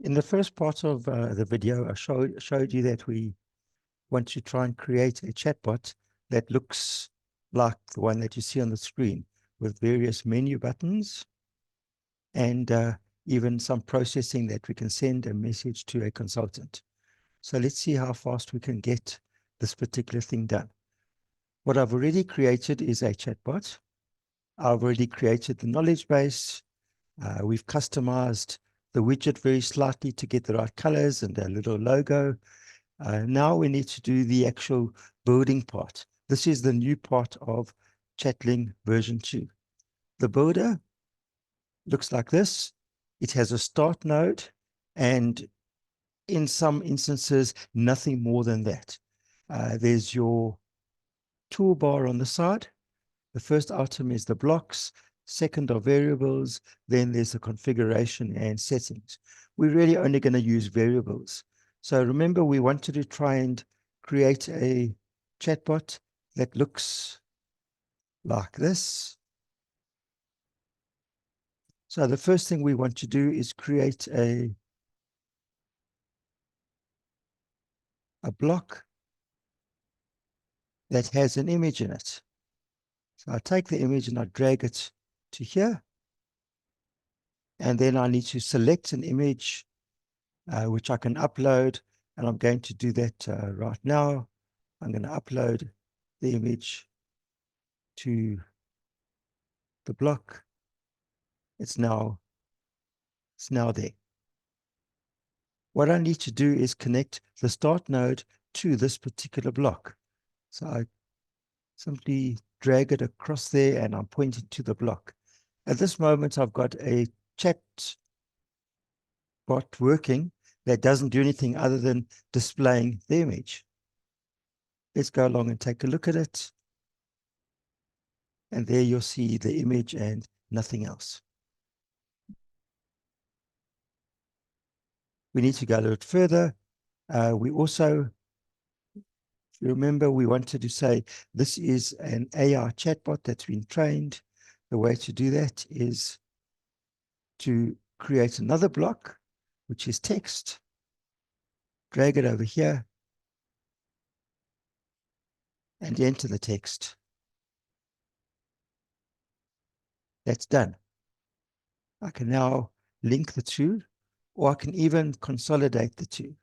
In the first part of the video, I showed you that we want to try and create a chatbot that looks like the one that you see on the screen, with various menu buttons and even some processing that we can send a message to a consultant. So let's see how fast we can get this particular thing done. What I've already created is a chatbot. I've already created the knowledge base. We've customized the widget very slightly to get the right colors and a little logo. Now we need to do the actual building part. This is the new part of Chatling version 2. The builder looks like this. It has a start node, and in some instances, nothing more than that. There's your toolbar on the side. The first item is the blocks, second are variables, then there's the configuration and settings. We're really only going to use variables. So remember, we wanted to try and create a chatbot that looks like this. So the first thing we want to do is create a block that has an image in it. So I take the image and I drag it to here. And then I need to select an image which I can upload. And I'm going to do that right now. I'm going to upload the image to the block. It's now there. What I need to do is connect the start node to this particular block. So I simply drag it across there and I'm pointing to the block. At this moment, I've got a chat bot working that doesn't do anything other than displaying the image. Let's go along and take a look at it. And there you'll see the image and nothing else. We need to go a little bit further. We also, if you remember, we wanted to say this is an AI chatbot that's been trained. The way to do that is to create another block, which is text, drag it over here, and enter the text. That's done. I can now link the two, or I can even consolidate the two.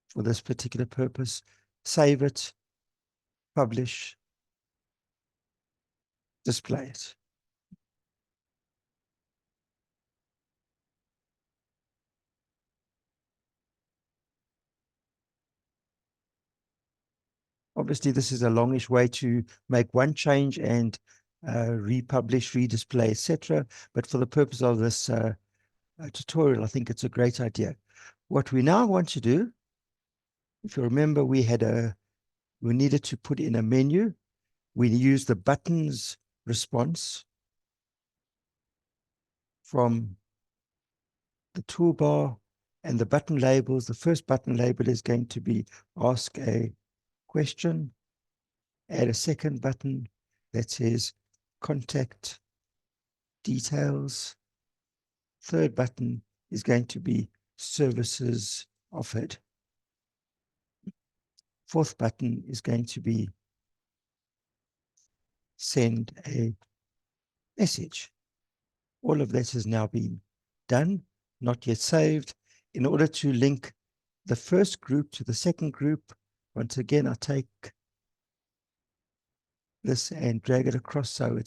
For this particular purpose, save it, publish, display it. Obviously, this is a longish way to make one change and republish, redisplay, etc. But for the purpose of this tutorial, I think it's a great idea. What we now want to do, if you remember, we needed to put in a menu. We use the buttons response from the toolbar and the button labels. The first button label is going to be ask a question. Add a second button that says contact details. Third button is going to be services offered. Fourth button is going to be send a message. All of that has now been done, not yet saved. In order to link the first group to the second group, once again, I take this and drag it across. So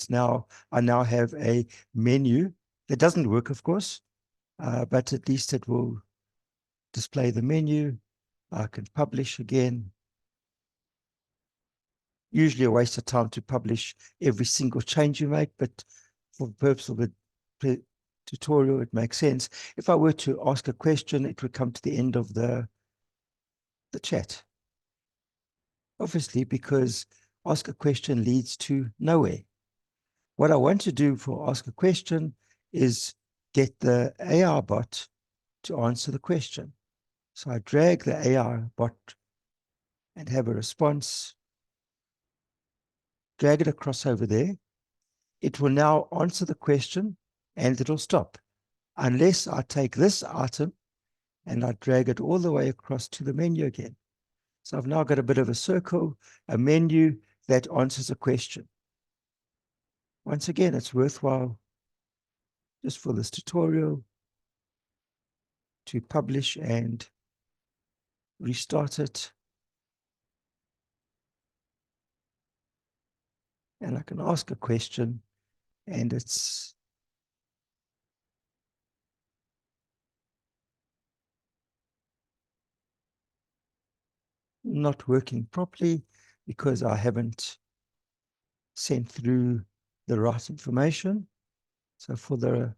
I now have a menu that doesn't work, of course, but at least it will display the menu. I can publish again. Usually a waste of time to publish every single change you make, but for the purpose of the tutorial, it makes sense. If I were to ask a question, it would come to the end of the chat. Obviously, because ask a question leads to nowhere. What I want to do for ask a question is get the AI bot to answer the question. So I drag the AI bot and have a response, drag it across over there. It will now answer the question and it'll stop. unless I take this item and I drag it all the way across to the menu again. So I've now got a bit of a circle, a menu that answers a question. Once again, it's worthwhile just for this tutorial to publish and restart it. And I can ask a question and it's not working properly because I haven't sent through the right information. So for the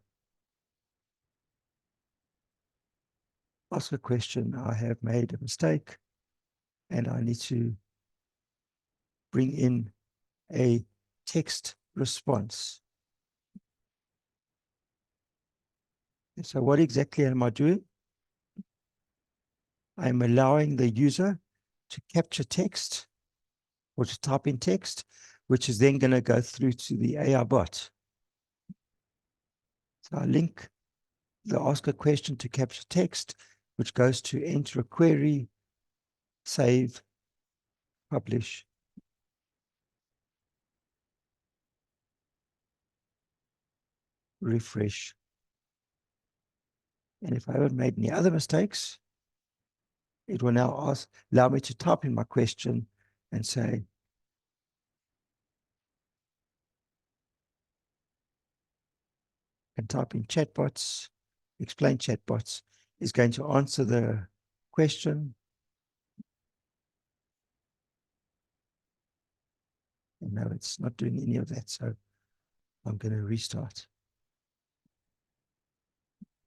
ask a question, I have made a mistake and I need to bring in a text response. And so what exactly am I doing? I'm allowing the user to capture text or to type in text, which is then going to go through to the AI bot. So I link the ask a question to capture text, which goes to enter a query, save, publish, refresh. And if I haven't made any other mistakes, it will now allow me to type in my question and say, and type in chatbots, explain chatbots, is going to answer the question. And no, it's not doing any of that. So I'm going to restart.